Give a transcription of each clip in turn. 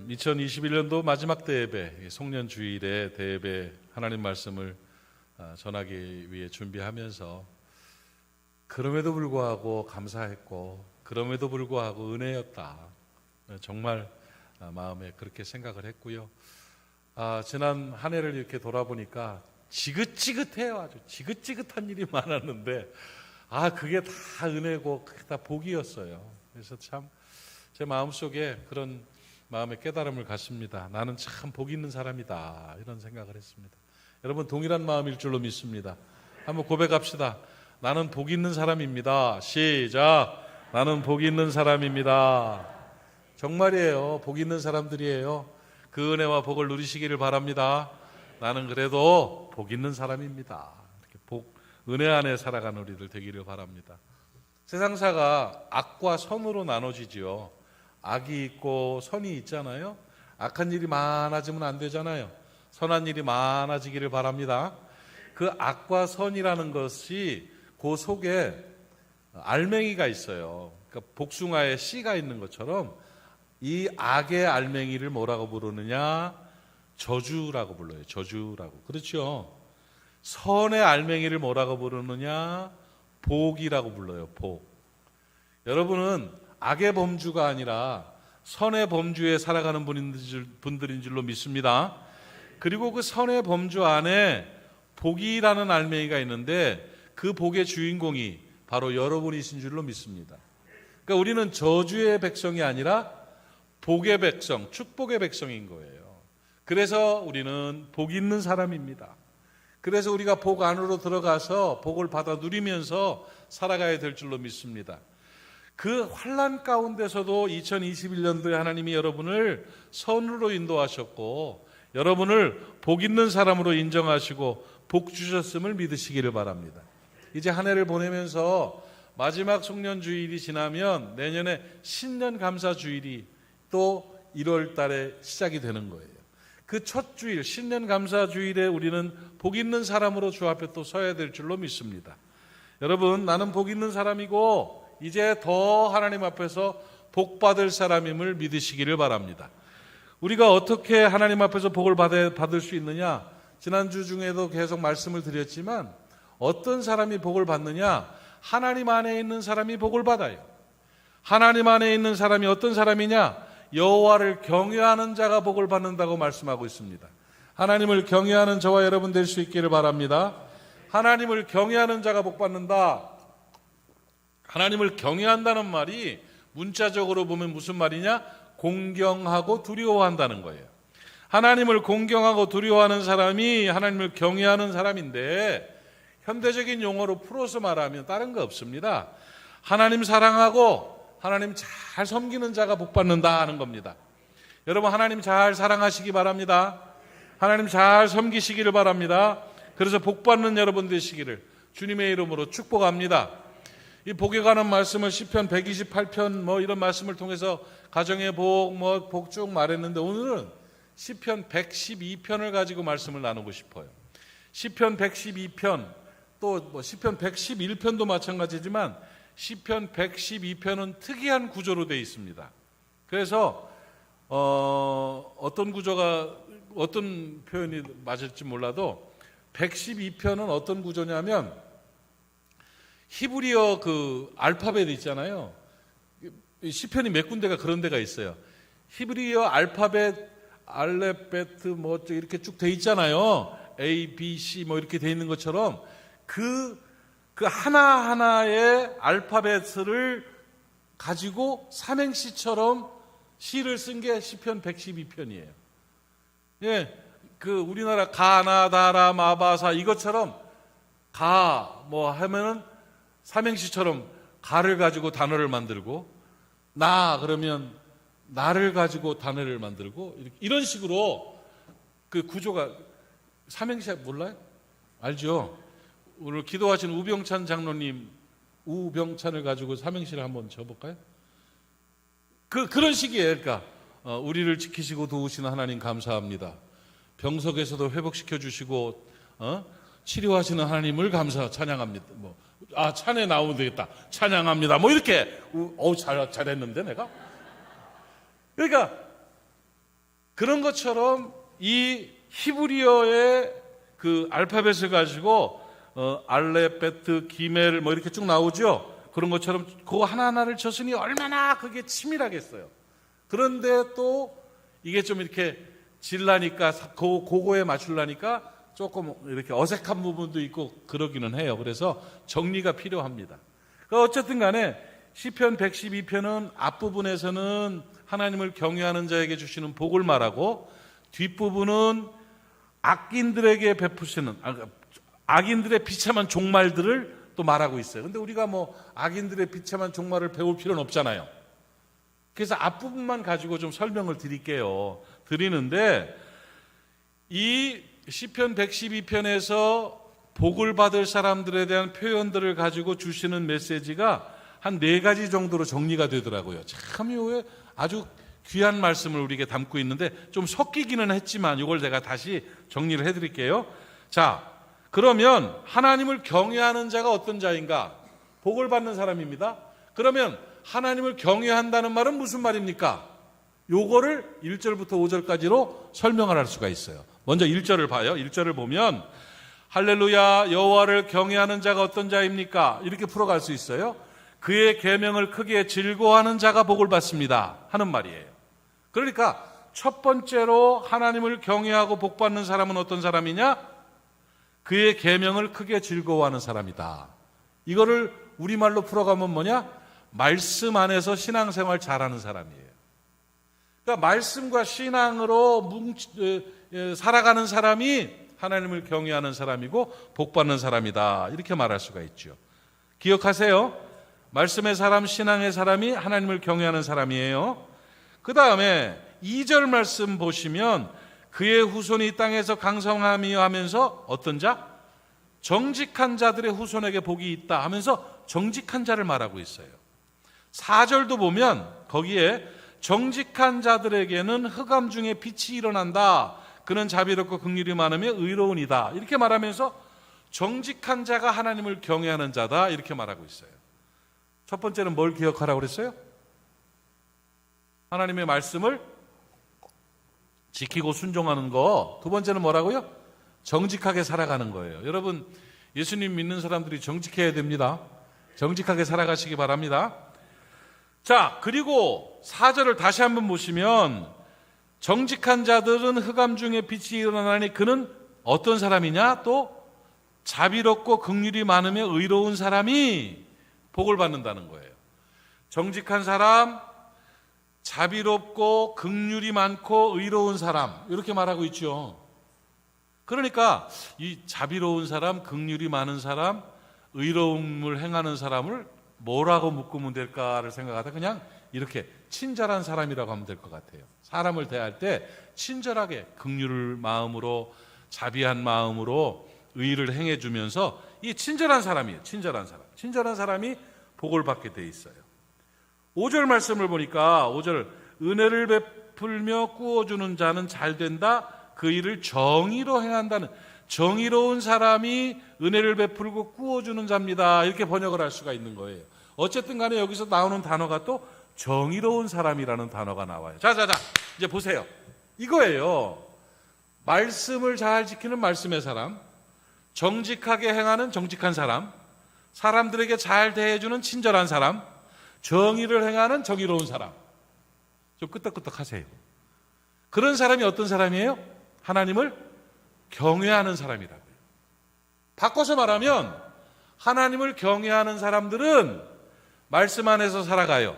2021년도 마지막 대예배, 송년주일의 대예배 하나님 말씀을 전하기 위해 준비하면서 그럼에도 불구하고 감사했고 그럼에도 불구하고 은혜였다. 정말 마음에 그렇게 생각을 했고요. 지난 한 해를 이렇게 돌아보니까 지긋지긋해요. 아주 지긋지긋한 일이 많았는데 그게 다 은혜고 그게 다 복이었어요. 그래서 참 제 마음속에 그런 마음의 깨달음을 갖습니다. 나는 참 복 있는 사람이다 이런 생각을 했습니다. 여러분 동일한 마음일 줄로 믿습니다. 한번 고백합시다. 나는 복 있는 사람입니다. 시작. 나는 복 있는 사람입니다. 정말이에요. 복 있는 사람들이에요. 그 은혜와 복을 누리시기를 바랍니다. 나는 그래도 복 있는 사람입니다. 이렇게 은혜 안에 살아가는 우리들 되기를 바랍니다. 세상사가 악과 선으로 나눠지지요. 악이 있고 선이 있잖아요. 악한 일이 많아지면 안 되잖아요. 선한 일이 많아지기를 바랍니다. 그 악과 선이라는 것이 그 속에 알맹이가 있어요. 그러니까 복숭아에 씨가 있는 것처럼 이 악의 알맹이를 뭐라고 부르느냐? 저주라고 불러요. 저주라고. 그렇죠? 선의 알맹이를 뭐라고 부르느냐? 복이라고 불러요. 복. 여러분은 악의 범주가 아니라 선의 범주에 살아가는 분들인 줄로 믿습니다. 그리고 그 선의 범주 안에 복이라는 알맹이가 있는데 그 복의 주인공이 바로 여러분이신 줄로 믿습니다. 그러니까 우리는 저주의 백성이 아니라 복의 백성, 축복의 백성인 거예요. 그래서 우리는 복 있는 사람입니다. 그래서 우리가 복 안으로 들어가서 복을 받아 누리면서 살아가야 될 줄로 믿습니다. 그 환난 가운데서도 2021년도에 하나님이 여러분을 선으로 인도하셨고 여러분을 복 있는 사람으로 인정하시고 복 주셨음을 믿으시기를 바랍니다. 이제 한 해를 보내면서 마지막 송년주일이 지나면 내년에 신년감사주일이 또 1월 달에 시작이 되는 거예요. 그 첫 주일 신년감사주일에 우리는 복 있는 사람으로 주 앞에 또 서야 될 줄로 믿습니다. 여러분 나는 복 있는 사람이고 이제 더 하나님 앞에서 복 받을 사람임을 믿으시기를 바랍니다. 우리가 어떻게 하나님 앞에서 복을 받을 수 있느냐? 지난주 중에도 계속 말씀을 드렸지만 어떤 사람이 복을 받느냐? 하나님 안에 있는 사람이 복을 받아요. 하나님 안에 있는 사람이 어떤 사람이냐? 여호와를 경외하는 자가 복을 받는다고 말씀하고 있습니다. 하나님을 경외하는 저와 여러분 될 수 있기를 바랍니다. 하나님을 경외하는 자가 복 받는다. 하나님을 경외한다는 말이 문자적으로 보면 무슨 말이냐? 공경하고 두려워한다는 거예요. 하나님을 공경하고 두려워하는 사람이 하나님을 경외하는 사람인데 현대적인 용어로 풀어서 말하면 다른 거 없습니다. 하나님 사랑하고 하나님 잘 섬기는 자가 복 받는다 하는 겁니다. 여러분 하나님 잘 사랑하시기 바랍니다. 하나님 잘 섬기시기를 바랍니다. 그래서 복 받는 여러분 되시기를 주님의 이름으로 축복합니다. 이 복에 관한 말씀을 시편 128편 이런 말씀을 통해서 가정의 복 쭉 말했는데 오늘은 시편 112편을 가지고 말씀을 나누고 싶어요. 시편 112편 또 시편 111편도 마찬가지지만 시편 112편은 특이한 구조로 되어 있습니다. 그래서 어떤 구조가 어떤 표현이 맞을지 몰라도 112편은 어떤 구조냐면 히브리어 그 알파벳 있잖아요. 시편이 몇 군데가 그런 데가 있어요. 히브리어 알파벳 이렇게 쭉 돼 있잖아요. A, B, C 이렇게 돼 있는 것처럼 그 하나하나의 알파벳을 가지고 삼행시처럼 시를 쓴 게 시편 112편이에요. 예, 그 우리나라 가나다라 마바사 이것처럼 하면은 삼행시처럼 가를 가지고 단어를 만들고 그러면 나를 가지고 단어를 만들고 이런 식으로 그 구조가 삼행시 몰라요? 알죠? 오늘 기도하신 우병찬 장로님 우병찬을 가지고 삼행시를 한번 줘볼까요? 그런 식이에요. 그러니까 우리를 지키시고 도우시는 하나님 감사합니다. 병석에서도 회복시켜 주시고 치료하시는 하나님을 찬양합니다. 찬에 나오면 되겠다. 찬양합니다. 이렇게 잘했는데 내가. 그러니까 그런 것처럼 이 히브리어의 그 알파벳을 가지고 알렙, 베트, 기멜 뭐 이렇게 쭉 나오죠. 그런 것처럼 그거 하나하나를 쳤으니 얼마나 그게 치밀하겠어요. 그런데 또 이게 좀 이렇게 질라니까 그거에 맞추려니까 조금 이렇게 어색한 부분도 있고 그러기는 해요. 그래서 정리가 필요합니다. 어쨌든 간에 시편 112편은 앞부분에서는 하나님을 경외하는 자에게 주시는 복을 말하고 뒷부분은 악인들에게 베푸시는 악인들의 비참한 종말들을 또 말하고 있어요. 근데 우리가 뭐 악인들의 비참한 종말을 배울 필요는 없잖아요. 그래서 앞부분만 가지고 좀 설명을 드리는데 이 시편 112편에서 복을 받을 사람들에 대한 표현들을 가지고 주시는 메시지가 한 4가지 정도로 정리가 되더라고요. 참 이거 아주 귀한 말씀을 우리에게 담고 있는데 좀 섞이기는 했지만 이걸 제가 다시 정리를 해드릴게요. 자, 그러면 하나님을 경외하는 자가 어떤 자인가? 복을 받는 사람입니다. 그러면 하나님을 경외한다는 말은 무슨 말입니까? 요거를 1절부터 5절까지로 설명을 할 수가 있어요. 먼저 1절을 봐요. 1절을 보면 할렐루야 여호와를 경외하는 자가 어떤 자입니까? 이렇게 풀어갈 수 있어요. 그의 계명을 크게 즐거워하는 자가 복을 받습니다 하는 말이에요. 그러니까 첫 번째로 하나님을 경외하고 복받는 사람은 어떤 사람이냐? 그의 계명을 크게 즐거워하는 사람이다. 이거를 우리말로 풀어가면 뭐냐? 말씀 안에서 신앙생활 잘하는 사람이에요. 그러니까 말씀과 신앙으로 살아가는 사람이 하나님을 경외하는 사람이고 복받는 사람이다. 이렇게 말할 수가 있죠. 기억하세요. 말씀의 사람, 신앙의 사람이 하나님을 경외하는 사람이에요. 그 다음에 2절 말씀 보시면 그의 후손이 이 땅에서 강성하며 하면서 어떤 자? 정직한 자들의 후손에게 복이 있다 하면서 정직한 자를 말하고 있어요. 4절도 보면 거기에 정직한 자들에게는 흑암 중에 빛이 일어난다. 그는 자비롭고 긍휼이 많으며 의로운이다. 이렇게 말하면서 정직한 자가 하나님을 경외하는 자다. 이렇게 말하고 있어요. 첫 번째는 뭘 기억하라고 그랬어요? 하나님의 말씀을 지키고 순종하는 거. 두 번째는 뭐라고요? 정직하게 살아가는 거예요. 여러분, 예수님 믿는 사람들이 정직해야 됩니다. 정직하게 살아가시기 바랍니다. 자, 그리고 4절을 다시 한번 보시면 정직한 자들은 흑암 중에 빛이 일어나니 그는 어떤 사람이냐? 또 자비롭고 긍휼이 많으며 의로운 사람이 복을 받는다는 거예요. 정직한 사람, 자비롭고 긍휼이 많고 의로운 사람 이렇게 말하고 있죠. 그러니까 이 자비로운 사람, 긍휼이 많은 사람, 의로움을 행하는 사람을 뭐라고 묶으면 될까를 생각하다 그냥 이렇게 친절한 사람이라고 하면 될 것 같아요. 사람을 대할 때 친절하게 긍휼을 마음으로 자비한 마음으로 의를 행해주면서 이 친절한 사람이에요. 친절한 사람이 복을 받게 돼 있어요. 5절 말씀을 보니까 5절 은혜를 베풀며 꾸어주는 자는 잘 된다. 그 일을 정의로 행한다는 정의로운 사람이 은혜를 베풀고 꾸어주는 자입니다. 이렇게 번역을 할 수가 있는 거예요. 어쨌든 간에 여기서 나오는 단어가 또 정의로운 사람이라는 단어가 나와요. 자, 이제 보세요. 이거예요. 말씀을 잘 지키는 말씀의 사람, 정직하게 행하는 정직한 사람, 사람들에게 잘 대해주는 친절한 사람, 정의를 행하는 정의로운 사람. 좀 끄떡끄떡 하세요. 그런 사람이 어떤 사람이에요? 하나님을 경외하는 사람이라고요. 바꿔서 말하면 하나님을 경외하는 사람들은 말씀 안에서 살아가요.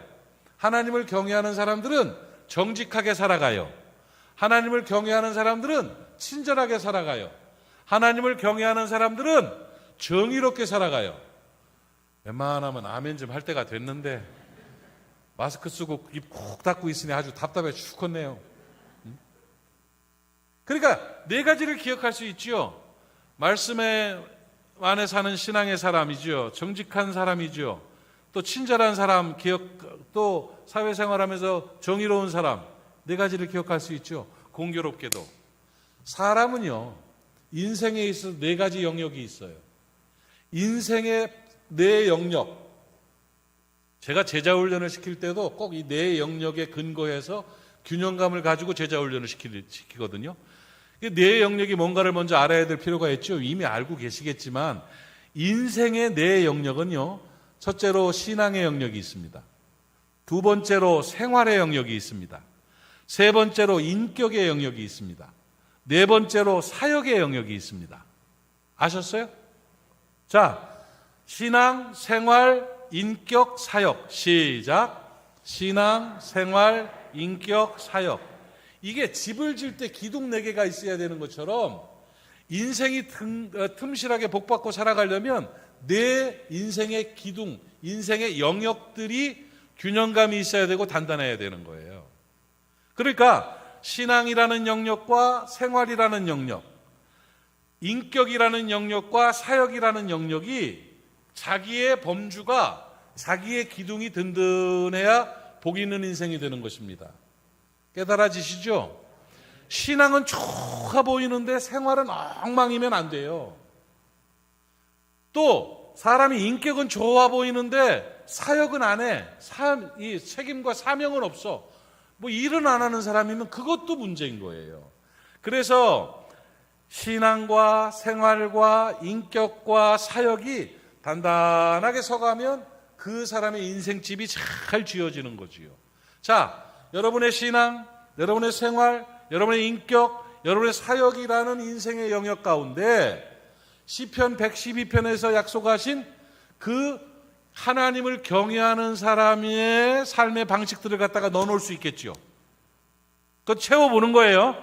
하나님을 경외하는 사람들은 정직하게 살아가요. 하나님을 경외하는 사람들은 친절하게 살아가요. 하나님을 경외하는 사람들은 정의롭게 살아가요. 웬만하면 아멘 좀 할 때가 됐는데 마스크 쓰고 입 콕 닫고 있으니 아주 답답해 죽겠네요. 그러니까 4가지를 기억할 수 있죠. 말씀에 안에 사는 신앙의 사람이죠. 정직한 사람이죠. 또 친절한 사람, 또 사회생활하면서 정의로운 사람, 4가지를 기억할 수 있죠. 공교롭게도 사람은요 인생에 있어서 4가지 영역이 있어요. 인생의 4 영역. 제가 제자 훈련을 시킬 때도 꼭 이 4 영역에 근거해서 균형감을 가지고 제자 훈련을 시키거든요. 내 영역이 뭔가를 먼저 알아야 될 필요가 있죠. 이미 알고 계시겠지만 인생의 내 영역은요, 첫째로 신앙의 영역이 있습니다. 두 번째로 생활의 영역이 있습니다. 세 번째로 인격의 영역이 있습니다. 네 번째로 사역의 영역이 있습니다. 아셨어요? 자, 신앙, 생활, 인격, 사역. 시작. 신앙, 생활, 인격, 사역. 이게 집을 질 때 기둥 4개가 있어야 되는 것처럼 인생이 틈실하게 복받고 살아가려면 내 인생의 기둥, 인생의 영역들이 균형감이 있어야 되고 단단해야 되는 거예요. 그러니까 신앙이라는 영역과 생활이라는 영역, 인격이라는 영역과 사역이라는 영역이 자기의 범주가, 자기의 기둥이 든든해야 복 있는 인생이 되는 것입니다. 깨달아지시죠? 신앙은 좋아 보이는데 생활은 엉망이면 안 돼요. 또 사람이 인격은 좋아 보이는데 사역은 안 해. 이 책임과 사명은 없어. 뭐 일은 안 하는 사람이면 그것도 문제인 거예요. 그래서 신앙과 생활과 인격과 사역이 단단하게 서가면 그 사람의 인생집이 잘 쥐어지는 거지요. 자, 여러분의 신앙, 여러분의 생활, 여러분의 인격, 여러분의 사역이라는 인생의 영역 가운데 시편 112편에서 약속하신 그 하나님을 경외하는 사람의 삶의 방식들을 갖다가 넣어놓을 수 있겠죠. 그거 채워보는 거예요.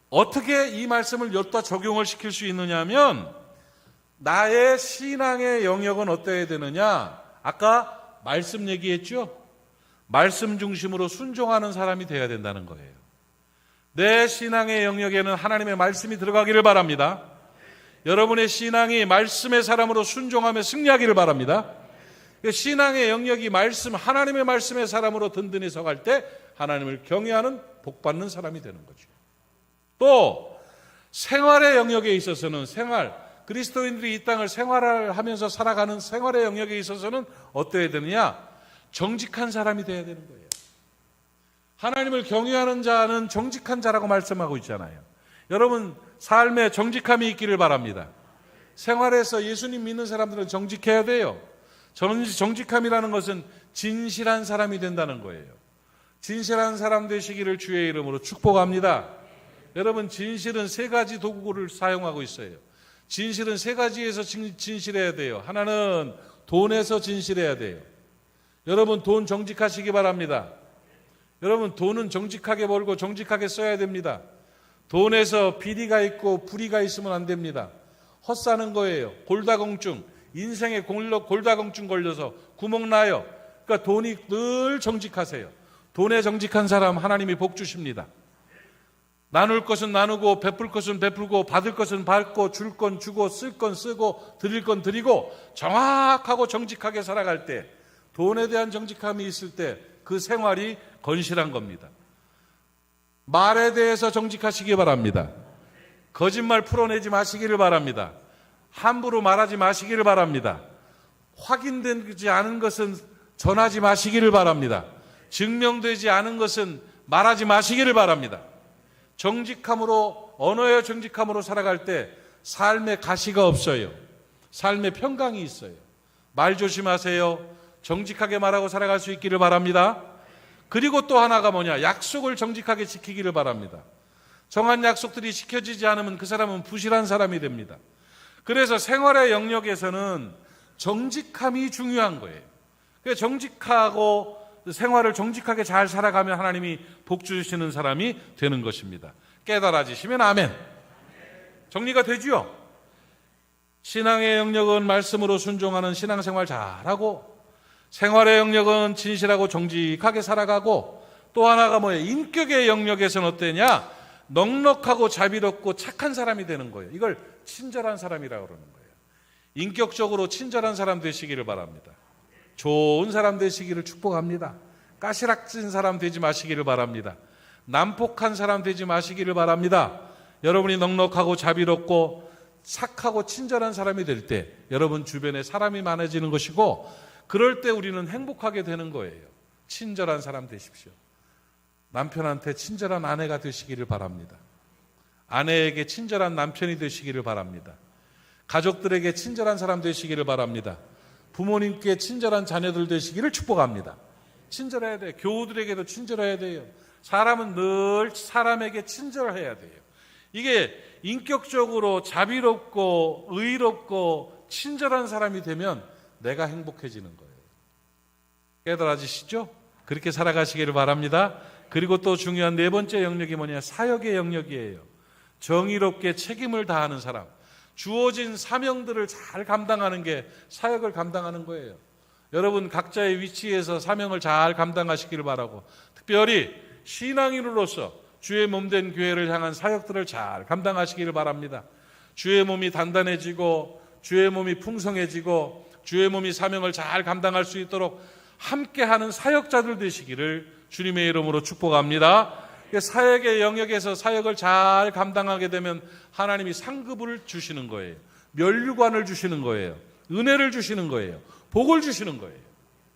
어떻게 이 말씀을 여기다 적용을 시킬 수 있느냐 하면 나의 신앙의 영역은 어때야 되느냐? 아까 말씀 얘기했죠? 말씀 중심으로 순종하는 사람이 되어야 된다는 거예요. 내 신앙의 영역에는 하나님의 말씀이 들어가기를 바랍니다. 여러분의 신앙이 말씀의 사람으로 순종하며 승리하기를 바랍니다. 신앙의 영역이 말씀, 하나님의 말씀의 사람으로 든든히 서갈 때 하나님을 경외하는 복받는 사람이 되는 거죠. 또 생활의 영역에 있어서는 그리스도인들이 이 땅을 생활하면서 살아가는 생활의 영역에 있어서는 어때야 되느냐? 정직한 사람이 되어야 되는 거예요. 하나님을 경외하는 자는 정직한 자라고 말씀하고 있잖아요. 여러분 삶에 정직함이 있기를 바랍니다. 생활에서 예수님 믿는 사람들은 정직해야 돼요. 정직함이라는 것은 진실한 사람이 된다는 거예요. 진실한 사람 되시기를 주의 이름으로 축복합니다. 여러분 진실은 3가지 도구를 사용하고 있어요. 진실은 3가지에서 진실해야 돼요. 하나는 돈에서 진실해야 돼요. 여러분 돈 정직하시기 바랍니다. 여러분 돈은 정직하게 벌고 정직하게 써야 됩니다. 돈에서 비리가 있고 불의가 있으면 안 됩니다. 헛사는 거예요. 골다공증, 인생에 골다공증 걸려서 구멍 나요. 그러니까 돈이 늘 정직하세요. 돈에 정직한 사람 하나님이 복 주십니다. 나눌 것은 나누고 베풀 것은 베풀고 받을 것은 받고 줄 건 주고 쓸 건 쓰고 드릴 건 드리고 정확하고 정직하게 살아갈 때 돈에 대한 정직함이 있을 때 그 생활이 건실한 겁니다. 말에 대해서 정직하시기 바랍니다. 거짓말 풀어내지 마시기를 바랍니다. 함부로 말하지 마시기를 바랍니다. 확인되지 않은 것은 전하지 마시기를 바랍니다. 증명되지 않은 것은 말하지 마시기를 바랍니다. 정직함으로, 언어의 정직함으로 살아갈 때 삶에 가시가 없어요. 삶에 평강이 있어요. 말 조심하세요. 정직하게 말하고 살아갈 수 있기를 바랍니다. 그리고 또 하나가 뭐냐? 약속을 정직하게 지키기를 바랍니다. 정한 약속들이 지켜지지 않으면 그 사람은 부실한 사람이 됩니다. 그래서 생활의 영역에서는 정직함이 중요한 거예요. 그래서 정직하고 생활을 정직하게 잘 살아가면 하나님이 복 주시는 사람이 되는 것입니다. 깨달아지시면 아멘. 정리가 되지요? 신앙의 영역은 말씀으로 순종하는 신앙생활 잘하고, 생활의 영역은 진실하고 정직하게 살아가고, 또 하나가 뭐예요? 인격의 영역에서는 어때냐? 넉넉하고 자비롭고 착한 사람이 되는 거예요. 이걸 친절한 사람이라고 그러는 거예요. 인격적으로 친절한 사람 되시기를 바랍니다. 좋은 사람 되시기를 축복합니다. 까시락진 사람 되지 마시기를 바랍니다. 난폭한 사람 되지 마시기를 바랍니다. 여러분이 넉넉하고 자비롭고 착하고 친절한 사람이 될 때 여러분 주변에 사람이 많아지는 것이고, 그럴 때 우리는 행복하게 되는 거예요. 친절한 사람 되십시오. 남편한테 친절한 아내가 되시기를 바랍니다. 아내에게 친절한 남편이 되시기를 바랍니다. 가족들에게 친절한 사람 되시기를 바랍니다. 부모님께 친절한 자녀들 되시기를 축복합니다. 친절해야 돼요. 교우들에게도 친절해야 돼요. 사람은 늘 사람에게 친절해야 돼요. 이게 인격적으로 자비롭고 의롭고 친절한 사람이 되면 내가 행복해지는 거예요. 깨달아지시죠? 그렇게 살아가시기를 바랍니다. 그리고 또 중요한 네 번째 영역이 뭐냐? 사역의 영역이에요. 정의롭게 책임을 다하는 사람. 주어진 사명들을 잘 감당하는 게 사역을 감당하는 거예요. 여러분 각자의 위치에서 사명을 잘 감당하시기를 바라고, 특별히 신앙인으로서 주의 몸된 교회를 향한 사역들을 잘 감당하시기를 바랍니다. 주의 몸이 단단해지고 주의 몸이 풍성해지고 주의 몸이 사명을 잘 감당할 수 있도록 함께하는 사역자들 되시기를 주님의 이름으로 축복합니다. 사역의 영역에서 사역을 잘 감당하게 되면 하나님이 상급을 주시는 거예요. 면류관을 주시는 거예요. 은혜를 주시는 거예요. 복을 주시는 거예요.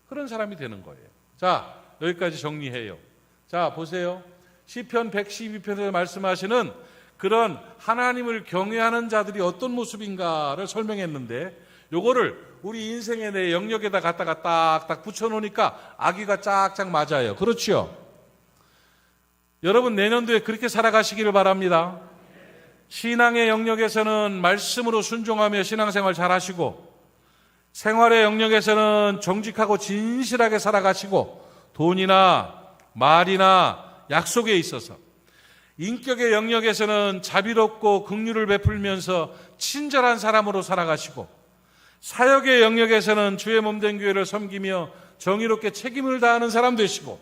그런 사람이 되는 거예요. 자, 여기까지 정리해요. 자, 보세요. 시편 112편에서 말씀하시는 그런 하나님을 경외하는 자들이 어떤 모습인가를 설명했는데, 요거를 우리 인생의 내 영역에다 갖다가 딱딱 붙여놓으니까 아기가 짝짝 맞아요. 그렇죠? 여러분 내년도에 그렇게 살아가시기를 바랍니다. 신앙의 영역에서는 말씀으로 순종하며 신앙생활 잘 하시고, 생활의 영역에서는 정직하고 진실하게 살아가시고, 돈이나 말이나 약속에 있어서, 인격의 영역에서는 자비롭고 긍휼을 베풀면서 친절한 사람으로 살아가시고, 사역의 영역에서는 주의 몸된 교회를 섬기며 정의롭게 책임을 다하는 사람 되시고,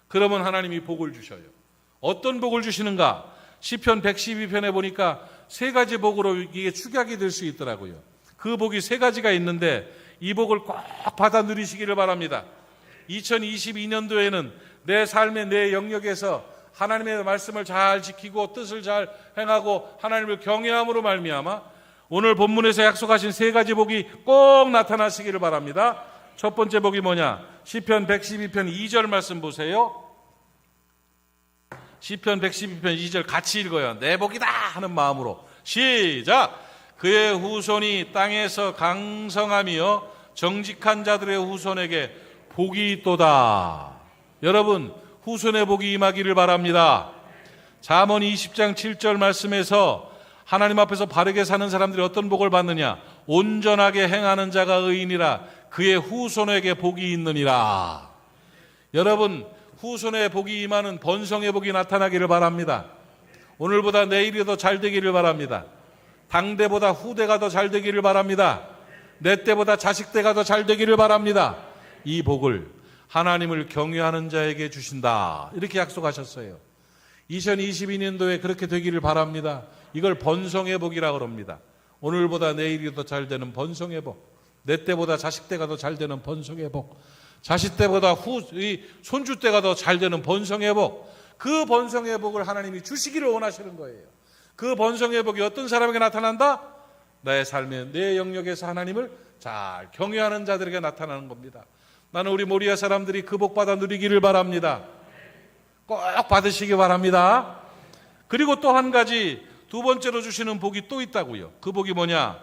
그러면 하나님이 복을 주셔요. 어떤 복을 주시는가? 시편 112편에 보니까 세 가지 복으로 이게 축약이 될 수 있더라고요. 그 복이 세 가지가 있는데 이 복을 꼭 받아 누리시기를 바랍니다. 2022년도에는 내 삶의 내 영역에서 하나님의 말씀을 잘 지키고 뜻을 잘 행하고 하나님을 경외함으로 말미암아 오늘 본문에서 약속하신 세 가지 복이 꼭 나타나시기를 바랍니다. 첫 번째 복이 뭐냐? 시편 112편 2절 말씀 보세요. 시편 112편 2절 같이 읽어요. 내 복이다 하는 마음으로 시작. 그의 후손이 땅에서 강성하며 정직한 자들의 후손에게 복이 있도다. 여러분 후손의 복이 임하기를 바랍니다. 잠언 20장 7절 말씀에서 하나님 앞에서 바르게 사는 사람들이 어떤 복을 받느냐? 온전하게 행하는 자가 의인이라 그의 후손에게 복이 있느니라. 여러분 후손의 복이 임하는 번성의 복이 나타나기를 바랍니다. 오늘보다 내일이 더 잘 되기를 바랍니다. 당대보다 후대가 더 잘 되기를 바랍니다. 내 때보다 자식 때가 더 잘 되기를 바랍니다. 이 복을 하나님을 경외하는 자에게 주신다. 이렇게 약속하셨어요. 2022년도에 그렇게 되기를 바랍니다. 이걸 번성의 복이라고 합니다. 오늘보다 내일이 더 잘 되는 번성의 복, 내 때보다 자식 때가 더 잘 되는 번성의 복, 자식 때보다 손주 때가 더 잘 되는 번성의 복, 그 번성의 복을 하나님이 주시기를 원하시는 거예요. 그 번성의 복이 어떤 사람에게 나타난다? 나의 삶의 내 영역에서 하나님을 잘 경외하는 자들에게 나타나는 겁니다. 나는 우리 모리아 사람들이 그 복 받아 누리기를 바랍니다. 꼭 받으시기 바랍니다. 그리고 또 한 가지 두 번째로 주시는 복이 또 있다고요. 그 복이 뭐냐?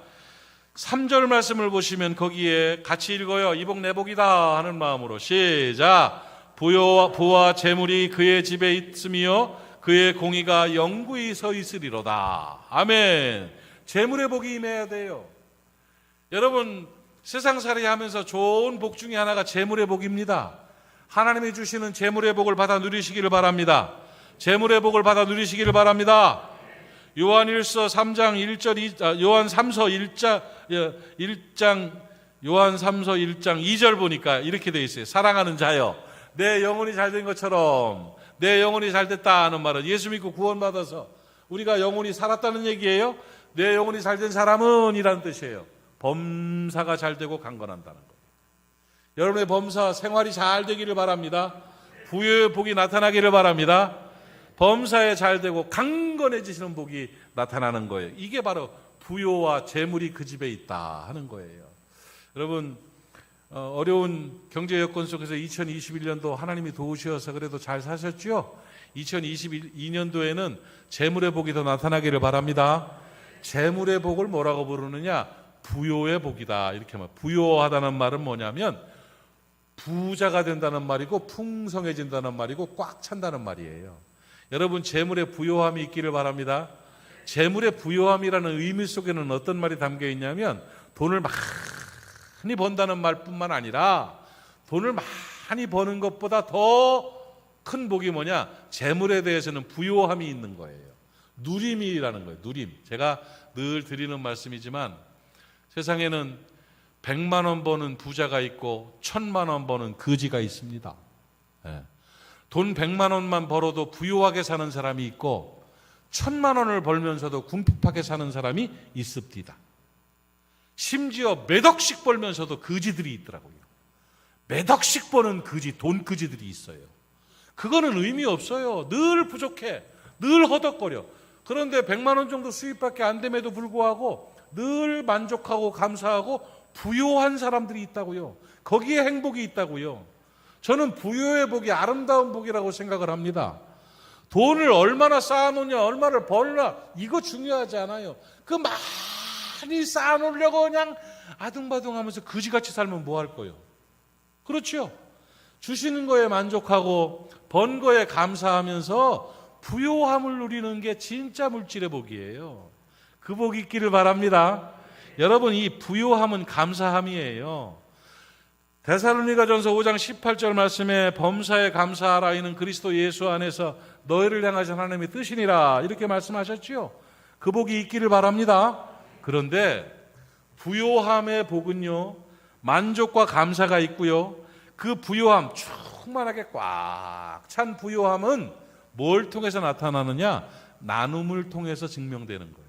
3절 말씀을 보시면 거기에 같이 읽어요. 이 복 내 복이다 하는 마음으로 시작. 부와 재물이 그의 집에 있으며 그의 공의가 영구히 서 있으리로다. 아멘. 재물의 복이 임해야 돼요. 여러분 세상살이 하면서 좋은 복 중에 하나가 재물의 복입니다. 하나님이 주시는 재물의 복을 받아 누리시기를 바랍니다. 재물의 복을 받아 누리시기를 바랍니다. 요한3서 1장 2절 보니까 이렇게 되어 있어요. 사랑하는 자여, 내 영혼이 잘된 것처럼 내 영혼이 잘됐다 하는 말은 예수 믿고 구원받아서 우리가 영혼이 살았다는 얘기예요. 내 영혼이 잘된 사람은 이라는 뜻이에요. 범사가 잘되고 강건한다는 거예요. 여러분의 범사 생활이 잘 되기를 바랍니다. 부유의 복이 나타나기를 바랍니다. 범사에 잘되고 강건해지시는 복이 나타나는 거예요. 이게 바로 부요와 재물이 그 집에 있다 하는 거예요. 여러분 어려운 경제 여건 속에서 2021년도 하나님이 도우셔서 그래도 잘 사셨죠? 2022년도에는 재물의 복이 더 나타나기를 바랍니다. 재물의 복을 뭐라고 부르느냐? 부요의 복이다. 이렇게 말. 부요하다는 말은 뭐냐면 부자가 된다는 말이고 풍성해진다는 말이고 꽉 찬다는 말이에요. 여러분, 재물의 부요함이 있기를 바랍니다. 재물의 부요함이라는 의미 속에는 어떤 말이 담겨 있냐면 돈을 많이 번다는 말뿐만 아니라 돈을 많이 버는 것보다 더 큰 복이 뭐냐? 재물에 대해서는 부요함이 있는 거예요. 누림이라는 거예요. 누림. 제가 늘 드리는 말씀이지만 세상에는 100만 원 버는 부자가 있고 1000만 원 버는 거지가 있습니다. 돈 100만 원만 벌어도 부유하게 사는 사람이 있고 1000만 원을 벌면서도 궁핍하게 사는 사람이 있습니다. 심지어 몇 억씩 벌면서도 거지들이 있더라고요. 몇 억씩 버는 거지, 돈 거지들이 있어요. 그거는 의미 없어요. 늘 부족해. 늘 허덕거려. 그런데 100만 원 정도 수입밖에 안 됨에도 불구하고 늘 만족하고 감사하고 부요한 사람들이 있다고요. 거기에 행복이 있다고요. 저는 부요의 복이 아름다운 복이라고 생각을 합니다. 돈을 얼마나 쌓아놓냐, 얼마를 벌나 이거 중요하지 않아요. 그 많이 쌓아놓으려고 그냥 아둥바둥하면서 거지같이 살면 뭐 할 거예요? 그렇죠? 주시는 거에 만족하고 번 거에 감사하면서 부요함을 누리는 게 진짜 물질의 복이에요. 그 복이 있기를 바랍니다. 여러분, 이 부요함은 감사함이에요. 데살로니가전서 5장 18절 말씀에 범사에 감사하라. 이는 그리스도 예수 안에서 너희를 향하신 하나님의 뜻이니라. 이렇게 말씀하셨죠. 그 복이 있기를 바랍니다. 그런데 부요함의 복은요, 만족과 감사가 있고요. 그 부요함, 충만하게 꽉 찬 부요함은 뭘 통해서 나타나느냐? 나눔을 통해서 증명되는 거예요.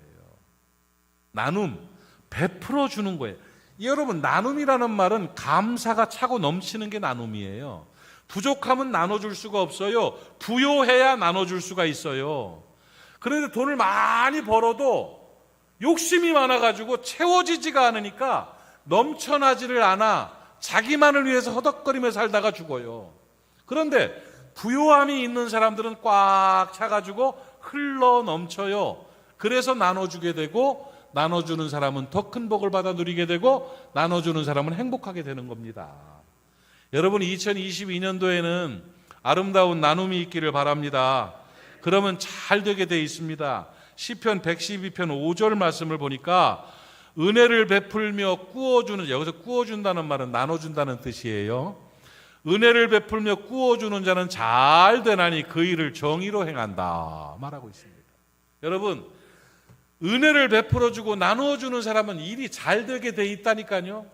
나눔, 베풀어 주는 거예요. 여러분, 나눔이라는 말은 감사가 차고 넘치는 게 나눔이에요. 부족하면 나눠줄 수가 없어요. 부요해야 나눠줄 수가 있어요. 그런데 돈을 많이 벌어도 욕심이 많아가지고 채워지지가 않으니까 넘쳐나지를 않아 자기만을 위해서 허덕거리며 살다가 죽어요. 그런데 부요함이 있는 사람들은 꽉 차가지고 흘러 넘쳐요. 그래서 나눠주게 되고 나눠주는 사람은 더 큰 복을 받아 누리게 되고 나눠주는 사람은 행복하게 되는 겁니다. 여러분, 2022년도에는 아름다운 나눔이 있기를 바랍니다. 그러면 잘 되게 돼 있습니다. 시편 112편 5절 말씀을 보니까 은혜를 베풀며 꾸어주는, 여기서 꾸어준다는 말은 나눠준다는 뜻이에요. 은혜를 베풀며 꾸어주는 자는 잘 되나니 그 일을 정의로 행한다 말하고 있습니다. 여러분, 은혜를 베풀어주고 나누어주는 사람은 일이 잘 되게 돼 있다니까요.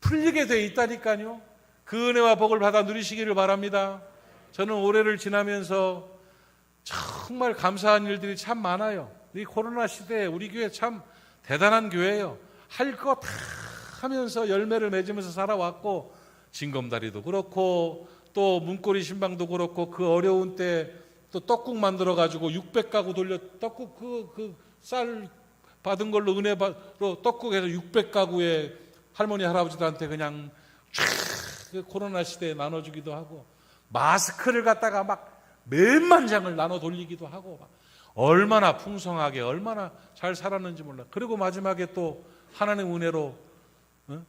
풀리게 돼 있다니까요. 그 은혜와 복을 받아 누리시기를 바랍니다. 저는 올해를 지나면서 정말 감사한 일들이 참 많아요. 이 코로나 시대에 우리 교회 참 대단한 교회예요. 할 거 다 하면서 열매를 맺으면서 살아왔고, 징검다리도 그렇고 또 문고리 신방도 그렇고 그 어려운 때 또 떡국 만들어 가지고 600가구 돌려 떡국 그 쌀 받은 걸로 은혜 받로 떡국에서 600가구의 할머니 할아버지들한테 그냥 쫙 코로나 시대에 나눠주기도 하고, 마스크를 갖다가 막 몇만 장을 나눠 돌리기도 하고, 막 얼마나 풍성하게 얼마나 잘 살았는지 몰라. 그리고 마지막에 또 하나님 은혜로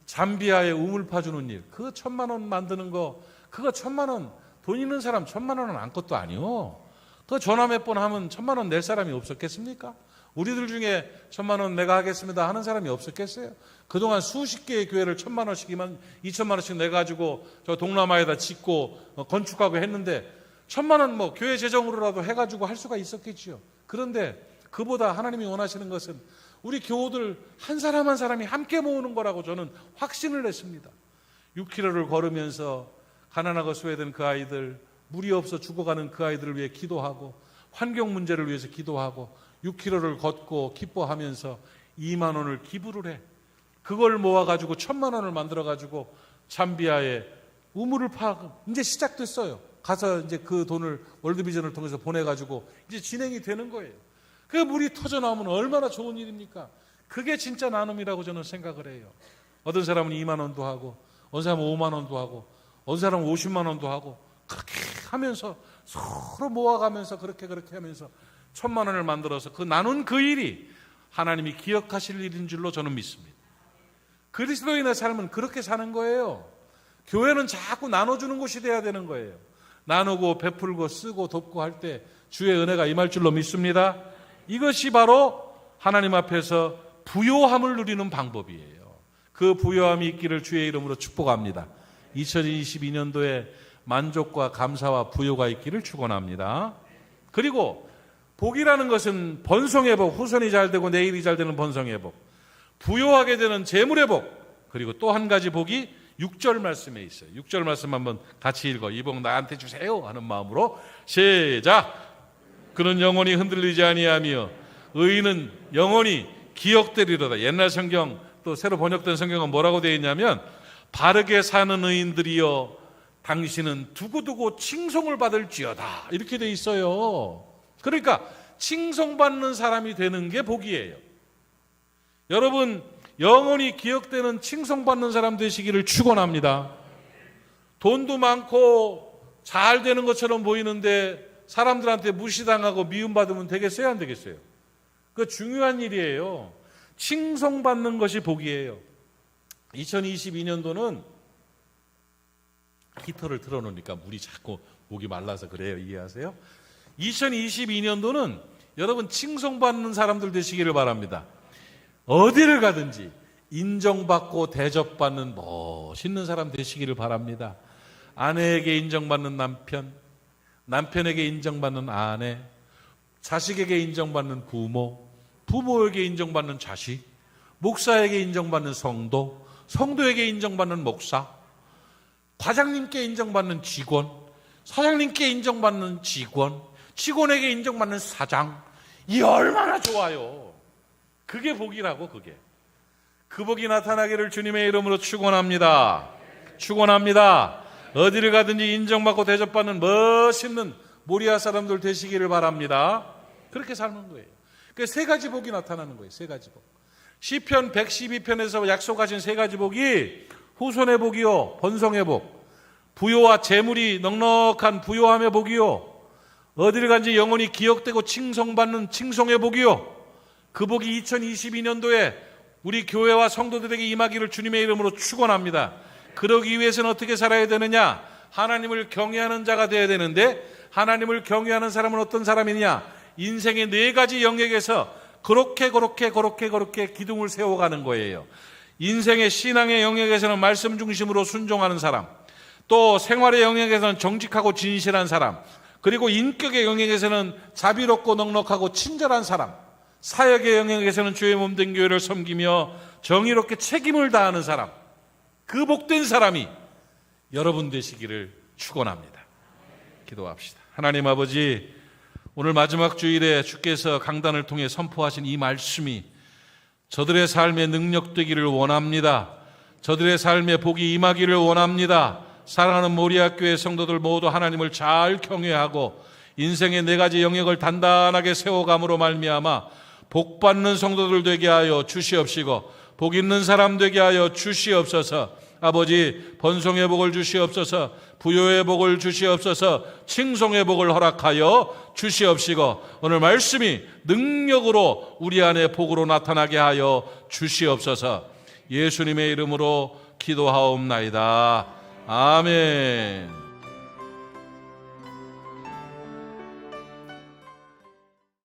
잠비아에 우물 파주는 일, 그 1000만 원 만드는 거, 그거 1000만 원, 돈 있는 사람 1000만 원은 아무것도 아니요. 그 전화 몇 번 하면 1000만 원 낼 사람이 없었겠습니까? 우리들 중에 1000만 원 내가 하겠습니다 하는 사람이 없었겠어요? 그동안 수십 개의 교회를 1000만 원씩이만 2000만 원씩 내가지고 저 동남아에다 짓고 건축하고 했는데 1000만 원 뭐 교회 재정으로라도 해가지고 할 수가 있었겠지요. 그런데 그보다 하나님이 원하시는 것은 우리 교우들 한 사람 한 사람이 함께 모으는 거라고 저는 확신을 했습니다. 6km를 걸으면서 가난하고 소외된 그 아이들, 물이 없어 죽어가는 그 아이들을 위해 기도하고, 환경 문제를 위해서 기도하고, 6km를 걷고 기뻐하면서 2만 원을 기부를 해. 그걸 모아가지고 1000만 원을 만들어가지고 잠비아에 우물을 파고 이제 시작됐어요. 가서 이제 그 돈을 월드비전을 통해서 보내가지고 이제 진행이 되는 거예요. 그 물이 터져 나오면 얼마나 좋은 일입니까? 그게 진짜 나눔이라고 저는 생각을 해요. 어떤 사람은 2만 원도 하고, 어느 사람은 5만 원도 하고 어느 사람은 50만 원도 하고 그렇게 하면서 서로 모아가면서 그렇게 하면서 1,000만 원을 만들어서 그 나눈 그 일이 하나님이 기억하실 일인 줄로 저는 믿습니다. 그리스도인의 삶은 그렇게 사는 거예요. 교회는 자꾸 나눠주는 곳이 돼야 되는 거예요. 나누고 베풀고 쓰고 돕고 할 때 주의 은혜가 임할 줄로 믿습니다. 이것이 바로 하나님 앞에서 부요함을 누리는 방법이에요. 그 부요함이 있기를 주의 이름으로 축복합니다. 2022년도에 만족과 감사와 부요가 있기를 축원합니다. 그리고 복이라는 것은 번성의 복, 후손이 잘 되고 내일이 잘 되는 번성의 복, 부요하게 되는 재물의 복, 그리고 또 한 가지 복이 6절 말씀에 있어요. 6절 말씀 한번 같이 읽어. 이 복 나한테 주세요 하는 마음으로 시작. 그는 영원히 흔들리지 아니하며 의인은 영원히 기억되리로다. 옛날 성경 또 새로 번역된 성경은 뭐라고 되어 있냐면 바르게 사는 의인들이여 당신은 두고두고 칭송을 받을지어다 이렇게 되어 있어요. 그러니까 칭송받는 사람이 되는 게 복이에요. 여러분 영원히 기억되는 칭송받는 사람 되시기를 축원합니다. 돈도 많고 잘 되는 것처럼 보이는데 사람들한테 무시당하고 미움받으면 되겠어요? 안 되겠어요? 그거 중요한 일이에요. 칭송받는 것이 복이에요. 2022년도는 히터를 틀어놓으니까 물이 자꾸 목이 말라서 그래요. 이해하세요? 2022년도는 여러분 칭송받는 사람들 되시기를 바랍니다. 어디를 가든지 인정받고 대접받는 멋있는 사람 되시기를 바랍니다. 아내에게 인정받는 남편, 남편에게 인정받는 아내, 자식에게 인정받는 부모, 부모에게 인정받는 자식, 목사에게 인정받는 성도, 성도에게 인정받는 목사, 과장님께 인정받는 직원, 사장님께 인정받는 직원, 직원에게 인정받는 사장. 이 얼마나 좋아요. 그게 복이라고. 그게 그 복이 나타나기를 주님의 이름으로 축원합니다. 축원합니다. 어디를 가든지 인정받고 대접받는 멋있는 모리아 사람들 되시기를 바랍니다. 그렇게 사는 거예요. 그 세 가지 복이 나타나는 거예요. 세 가지 복. 시편 112편에서 약속하신 세 가지 복이 후손의 복이요, 번성의 복, 부요와 재물이 넉넉한 부요함의 복이요, 어디를 간지 영원히 기억되고 칭송받는 칭송의 복이요. 그 복이 2022년도에 우리 교회와 성도들에게 임하기를 주님의 이름으로 축원합니다. 그러기 위해서는 어떻게 살아야 되느냐? 하나님을 경외하는 자가 되어야 되는데, 하나님을 경외하는 사람은 어떤 사람이냐? 인생의 네 가지 영역에서 그렇게 기둥을 세워가는 거예요. 인생의 신앙의 영역에서는 말씀 중심으로 순종하는 사람, 또 생활의 영역에서는 정직하고 진실한 사람, 그리고 인격의 영역에서는 자비롭고 넉넉하고 친절한 사람, 사역의 영역에서는 주의 몸된 교회를 섬기며 정의롭게 책임을 다하는 사람, 그 복된 사람이 여러분 되시기를 축원합니다. 기도합시다. 하나님 아버지, 오늘 마지막 주일에 주께서 강단을 통해 선포하신 이 말씀이 저들의 삶에 능력되기를 원합니다. 저들의 삶에 복이 임하기를 원합니다. 사랑하는 모리아교회 성도들 모두 하나님을 잘 경외하고 인생의 네 가지 영역을 단단하게 세워감으로 말미암아 복받는 성도들 되게 하여 주시옵시고 복 있는 사람 되게 하여 주시옵소서. 아버지, 번성의 복을 주시옵소서, 부요의 복을 주시옵소서, 칭송의 복을 허락하여 주시옵시고 오늘 말씀이 능력으로 우리 안에 복으로 나타나게 하여 주시옵소서. 예수님의 이름으로 기도하옵나이다. 아멘.